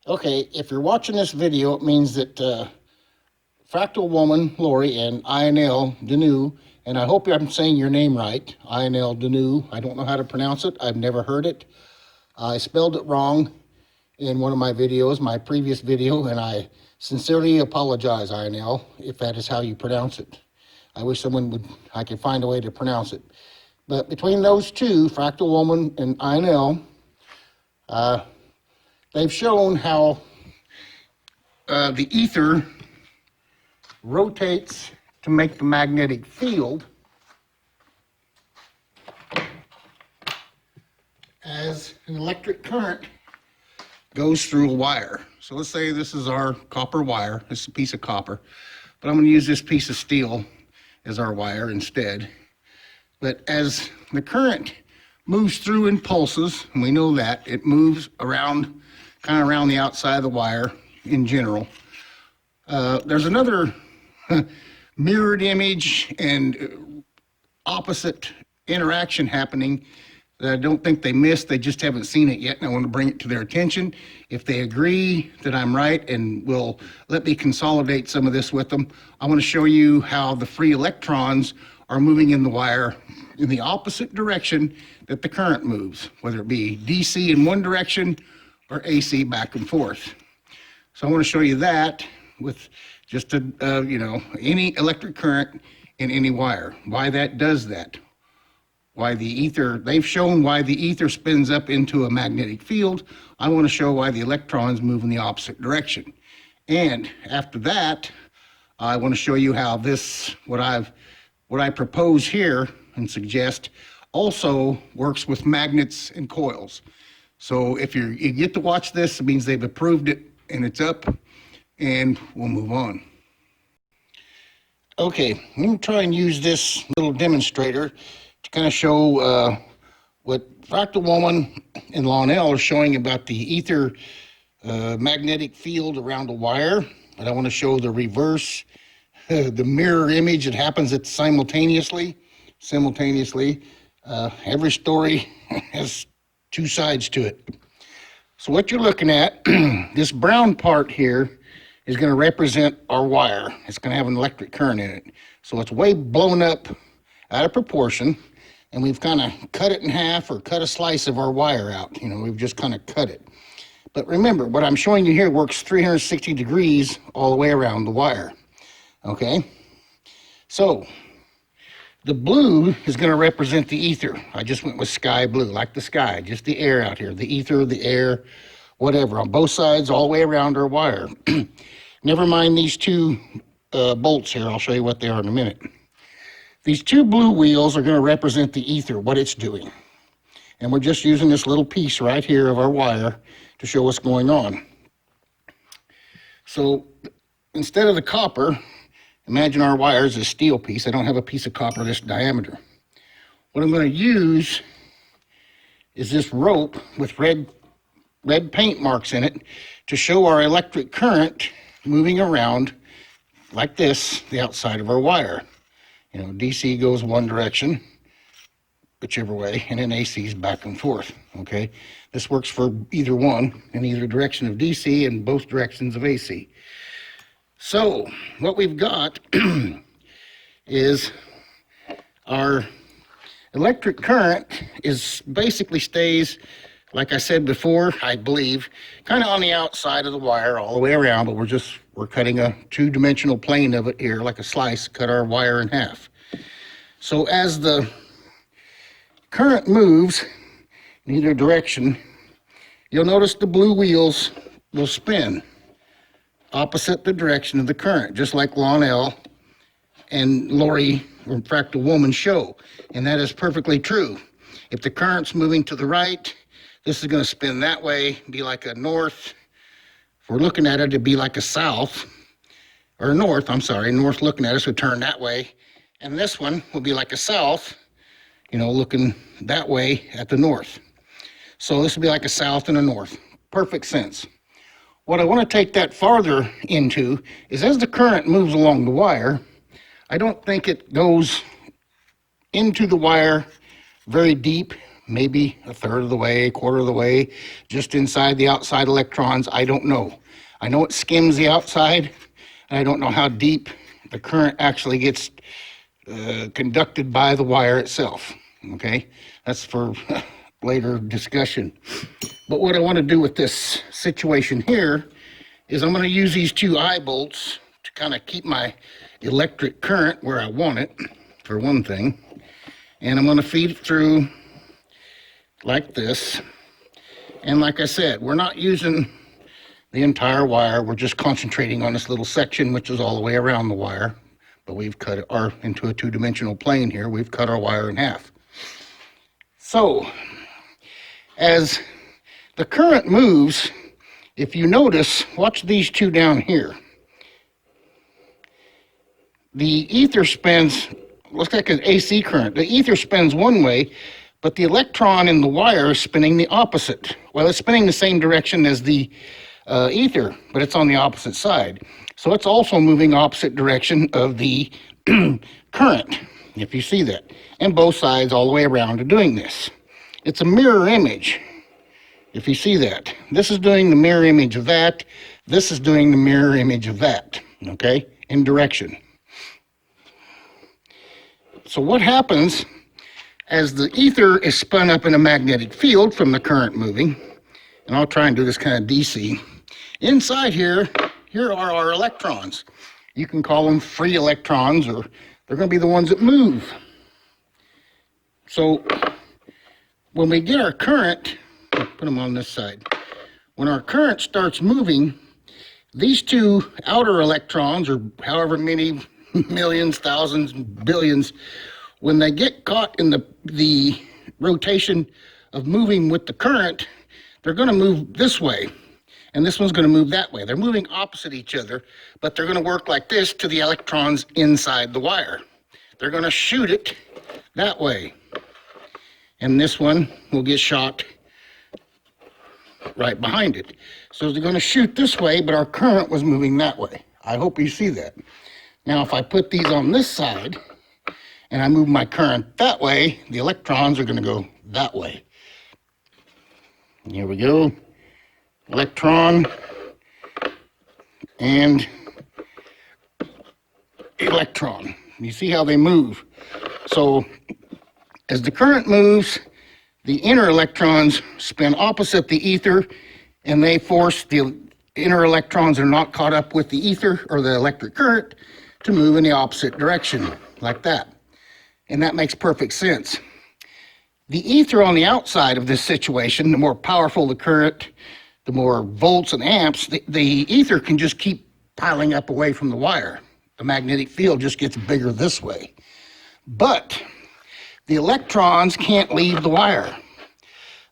Okay, if you're watching this video, it means that Fractal Woman, Lori, and Ionel, Dinu, and I hope I'm saying your name right, Ionel, Dinu. I don't know how to pronounce it. I've never heard it. I spelled it wrong in one of my videos, my previous video, and I sincerely apologize, Ionel, if that is how you pronounce it. I wish I could find a way to pronounce it. But between those two, Fractal Woman and Ionel, they've shown how the ether rotates to make the magnetic field as an electric current goes through a wire. So let's say this is our copper wire. This is a piece of copper, but I'm going to use this piece of steel as our wire instead. But as the current moves through in pulses, and we know that it moves around, kind of around the outside of the wire in general. There's another mirrored image and opposite interaction happening that I don't think they missed. They just haven't seen it yet, and I want to bring it to their attention. If they agree that I'm right and will let me consolidate some of this with them, I want to show you how the free electrons are moving in the wire in the opposite direction that the current moves, whether it be DC in one direction or AC back and forth. So I want to show you that with just any electric current in any wire. Why that does that. Why the ether, they've shown why the ether spins up into a magnetic field. I want to show why the electrons move in the opposite direction. And after that, I want to show you how this, what I propose here and suggest, also works with magnets and coils. So if you get to watch this, it means they've approved it and it's up, and we'll move on. Okay, I'm going to try and use this little demonstrator to kind of show what Fractal Woman and Ionel are showing about the ether magnetic field around a wire. But I want to show the reverse, the mirror image that happens simultaneously. Every story has two sides to it. So what you're looking at, this brown part here is going to represent our wire. It's going to have an electric current in it. So it's way blown up out of proportion, and we've kind of cut it in half or cut a slice of our wire out. We've just kind of cut it. But remember, what I'm showing you here works 360 degrees all the way around the wire. Okay? So the blue is going to represent the ether. I just went with sky blue, like the sky, just the air out here, the ether, the air, whatever, on both sides, all the way around our wire. Never mind these two bolts here. I'll show you what they are in a minute. These two blue wheels are going to represent the ether, what it's doing. And we're just using this little piece right here of our wire to show what's going on. So instead of the copper, imagine our wire is a steel piece. I don't have a piece of copper this diameter. What I'm going to use is this rope with red paint marks in it to show our electric current moving around like this, the outside of our wire. DC goes one direction, whichever way, and then AC is back and forth, okay? This works for either one, in either direction of DC and both directions of AC. So what we've got is our electric current basically stays, like I said before, I believe, kind of on the outside of the wire all the way around, but we're cutting a two-dimensional plane of it here, like a slice, cut our wire in half. So as the current moves in either direction, you'll notice the blue wheels will spin opposite the direction of the current, just like Ionel and Lori from Fractal Woman show. And that is perfectly true. If the current's moving to the right, this is going to spin that way, be like a north. If we're looking at it, it'd be like a south, or north, north looking at us would turn that way. And this one will be like a south, looking that way at the north. So this would be like a south and a north. Perfect sense. What I want to take that farther into is as the current moves along the wire, I don't think it goes into the wire very deep maybe a third of the way, a quarter of the way, just inside the outside electrons. I don't know. I know it skims the outside, and I don't know how deep the current actually gets conducted by the wire itself. Okay, that's for later discussion. But what I want to do with this situation here is I'm going to use these two eye bolts to kind of keep my electric current where I want it, for one thing. And I'm going to feed it through like this. And like I said, we're not using the entire wire. We're just concentrating on this little section, which is all the way around the wire. But we've cut it into a two-dimensional plane here. We've cut our wire in half. So, as the current moves, if you notice, watch these two down here. The ether spins, looks like an AC current. The ether spins one way, but the electron in the wire is spinning the opposite. Well, it's spinning the same direction as the ether, but it's on the opposite side. So it's also moving opposite direction of the current, if you see that. And both sides all the way around are doing this. It's a mirror image, if you see that. This is doing the mirror image of that. This is doing the mirror image of that, okay, in direction. So what happens as the ether is spun up in a magnetic field from the current moving, and I'll try and do this kind of DC, inside here are our electrons. You can call them free electrons, or they're going to be the ones that move. So when we get our current, put them on this side, when our current starts moving, these two outer electrons, or however many millions, thousands, billions, when they get caught in the rotation of moving with the current, they're going to move this way, and this one's going to move that way. They're moving opposite each other, but they're going to work like this to the electrons inside the wire. They're going to shoot it that way, and this one will get shot right behind it. So they're going to shoot this way, but our current was moving that way. I hope you see that. Now, if I put these on this side, and I move my current that way, the electrons are going to go that way. Here we go. Electron and electron. You see how they move. So as the current moves, the inner electrons spin opposite the ether, and they force the inner electrons that are not caught up with the ether or the electric current to move in the opposite direction, like that. And that makes perfect sense. The ether on the outside of this situation, the more powerful the current, the more volts and amps, the ether can just keep piling up away from the wire. The magnetic field just gets bigger this way. But the electrons can't leave the wire.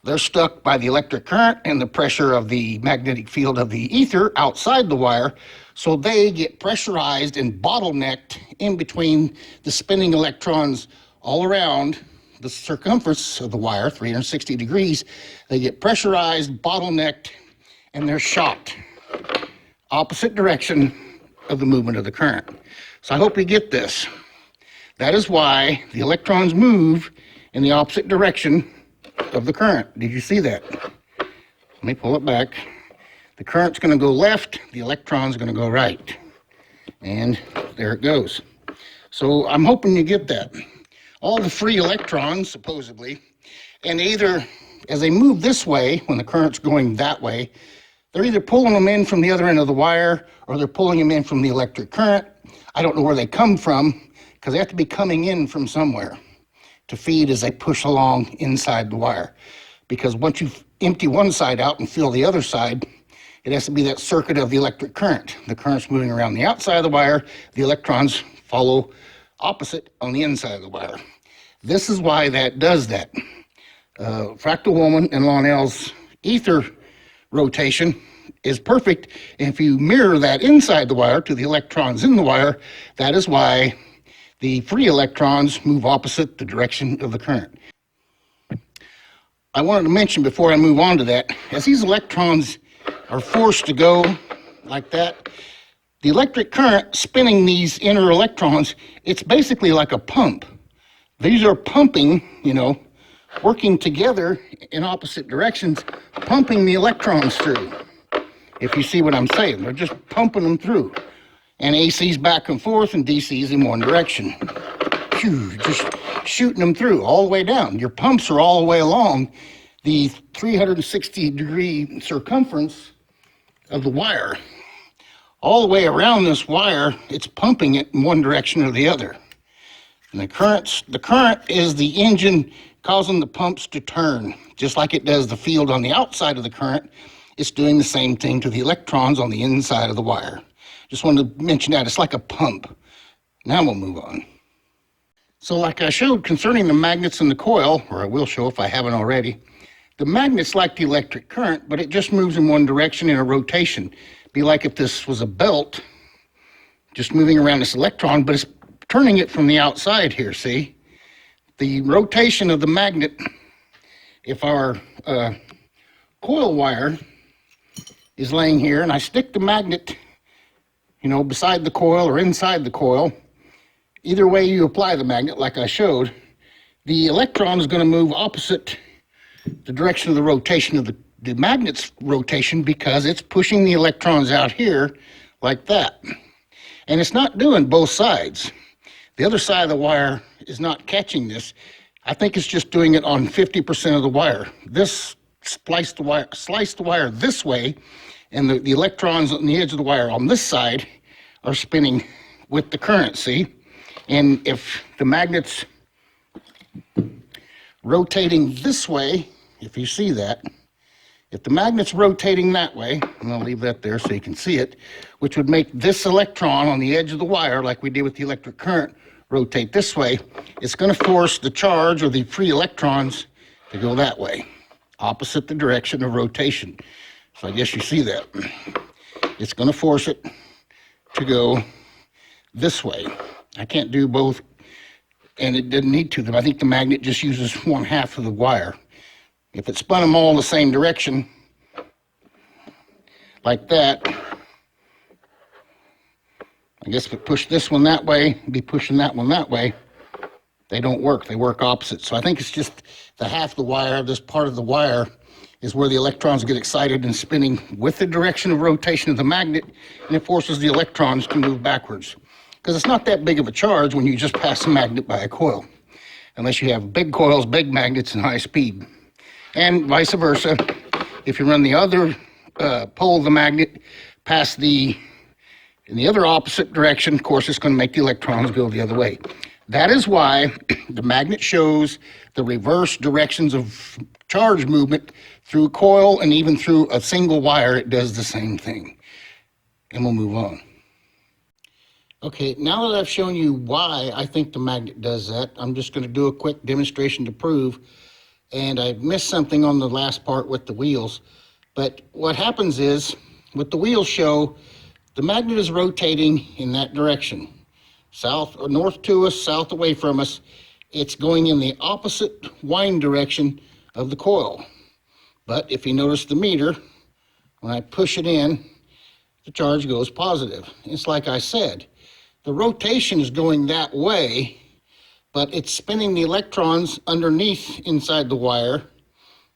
They're stuck by the electric current and the pressure of the magnetic field of the ether outside the wire, so they get pressurized and bottlenecked in between the spinning electrons all around the circumference of the wire, 360 degrees. They get pressurized, bottlenecked, and they're shot opposite direction of the movement of the current. So I hope you get this. That is why the electrons move in the opposite direction of the current. Did you see that? Let me pull it back. The current's going to go left, the electron's going to go right. And there it goes. So I'm hoping you get that. All the free electrons, supposedly, and either as they move this way, when the current's going that way, they're either pulling them in from the other end of the wire, or they're pulling them in from the electric current. I don't know where they come from, because they have to be coming in from somewhere to feed as they push along inside the wire. Because once you empty one side out and fill the other side, it has to be that circuit of the electric current. The current's moving around the outside of the wire, the electrons follow opposite on the inside of the wire. This is why that does that. Fractal Woman and Ionel's ether rotation is perfect. If you mirror that inside the wire to the electrons in the wire, that is why the free electrons move opposite the direction of the current. I wanted to mention before I move on to that, as these electrons are forced to go like that, the electric current spinning these inner electrons, it's basically like a pump. These are pumping, working together in opposite directions, pumping the electrons through. If you see what I'm saying, they're just pumping them through. And AC's back and forth and DC's in one direction. Phew, just shooting them through all the way down. Your pumps are all the way along the 360-degree circumference of the wire. All the way around this wire, it's pumping it in one direction or the other. And the current is the engine causing the pumps to turn. Just like it does the field on the outside of the current, it's doing the same thing to the electrons on the inside of the wire. Just wanted to mention that. It's like a pump. Now we'll move on. So like I showed concerning the magnets in the coil, or I will show if I haven't already, the magnet's like the electric current, but it just moves in one direction in a rotation. Be like if this was a belt, just moving around this electron, but it's turning it from the outside here, see? The rotation of the magnet, if our coil wire is laying here and I stick the magnet, beside the coil or inside the coil, either way you apply the magnet, like I showed, the electron is going to move opposite the direction of the rotation of the magnet's rotation because it's pushing the electrons out here like that. And it's not doing both sides. The other side of the wire is not catching this. I think it's just doing it on 50% of the wire. This sliced the wire this way, and the electrons on the edge of the wire on this side are spinning with the current, see? And if the magnet's rotating this way, if you see that, if the magnet's rotating that way, and I'll leave that there so you can see it, which would make this electron on the edge of the wire, like we did with the electric current, rotate this way, it's going to force the charge or the free electrons to go that way, opposite the direction of rotation. So I guess you see that. It's going to force it to go this way. I can't do both, and it didn't need to. I think the magnet just uses one half of the wire. If it spun them all the same direction, like that, I guess if it pushed this one that way, it'd be pushing that one that way. They don't work. They work opposite. So I think it's just the half of the wire, this part of the wire, is where the electrons get excited and spinning with the direction of rotation of the magnet, and it forces the electrons to move backwards. Because it's not that big of a charge when you just pass a magnet by a coil, unless you have big coils, big magnets, and high speed. And vice versa, if you run the other pole of the magnet past in the other opposite direction, of course, it's going to make the electrons go the other way. That is why the magnet shows the reverse directions of charge movement through a coil, and even through a single wire, it does the same thing. And we'll move on. Okay, now that I've shown you why I think the magnet does that, I'm just going to do a quick demonstration to prove. And I missed something on the last part with the wheels. But what happens is, with the wheels show, the magnet is rotating in that direction. South or north to us, south away from us. It's going in the opposite wind direction of the coil. But if you notice the meter, when I push it in, the charge goes positive. It's like I said, the rotation is going that way, but it's spinning the electrons underneath inside the wire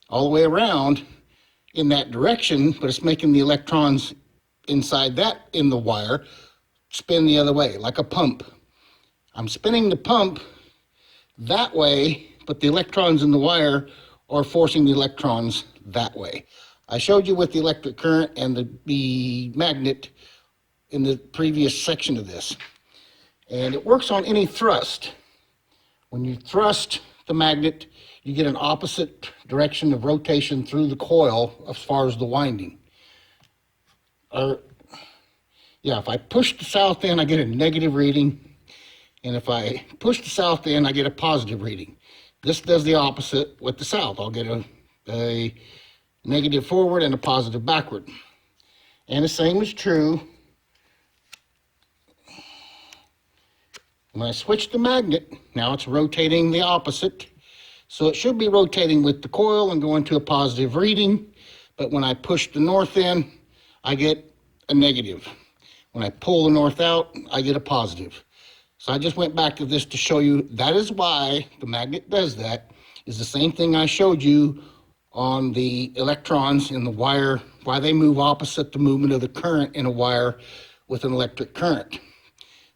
all the way around in that direction, but it's making the electrons inside that in the wire spin the other way, like a pump. I'm spinning the pump that way, but the electrons in the wire are forcing the electrons that way. I showed you with the electric current and the magnet in the previous section of this. And it works on any thrust. When you thrust the magnet, you get an opposite direction of rotation through the coil as far as the winding. If I push the south end, I get a negative reading. And if I push the south end, I get a positive reading. This does the opposite with the south. I'll get a negative forward and a positive backward. And the same is true when I switch the magnet. Now it's rotating the opposite. So it should be rotating with the coil and going to a positive reading. But when I push the north in, I get a negative. When I pull the north out, I get a positive. So I just went back to this to show you that is why the magnet does that. is the same thing I showed you on the electrons in the wire, why they move opposite the movement of the current in a wire with an electric current.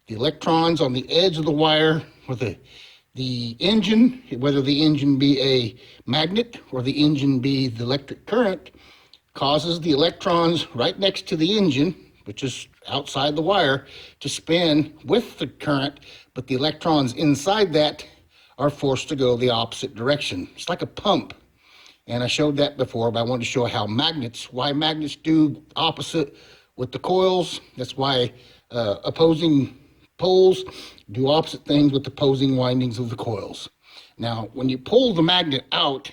The electrons on the edge of the wire, or the engine, whether the engine be a magnet or the engine be the electric current, causes the electrons right next to the engine, which is outside the wire, to spin with the current, but the electrons inside that are forced to go the opposite direction. It's like a pump. And I showed that before, but I wanted to show how why magnets do opposite with the coils. That's why opposing poles do opposite things with opposing windings of the coils. Now, when you pull the magnet out,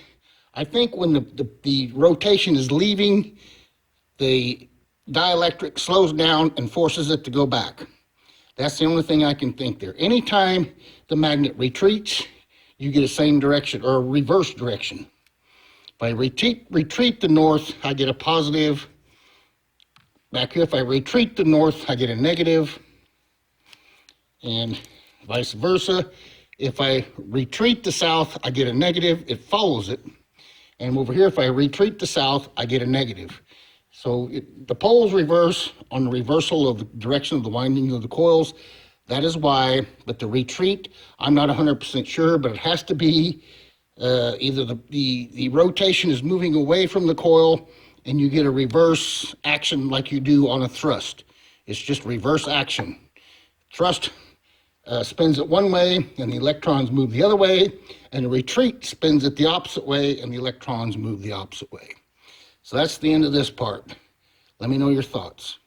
I think when the rotation is leaving, the dielectric slows down and forces it to go back. That's the only thing I can think there. Anytime the magnet retreats, you get a same direction or a reverse direction. If I retreat the north, I get a positive. Back here, if I retreat the north, I get a negative. And vice versa. If I retreat the south, I get a negative. It follows it. And over here, if I retreat the south, I get a negative. So the poles reverse on the reversal of the direction of the winding of the coils. That is why, but the retreat, I'm not 100% sure, but it has to be either the rotation is moving away from the coil and you get a reverse action like you do on a thrust. It's just reverse action. Thrust spins it one way and the electrons move the other way, and the retreat spins it the opposite way and the electrons move the opposite way. So that's the end of this part. Let me know your thoughts.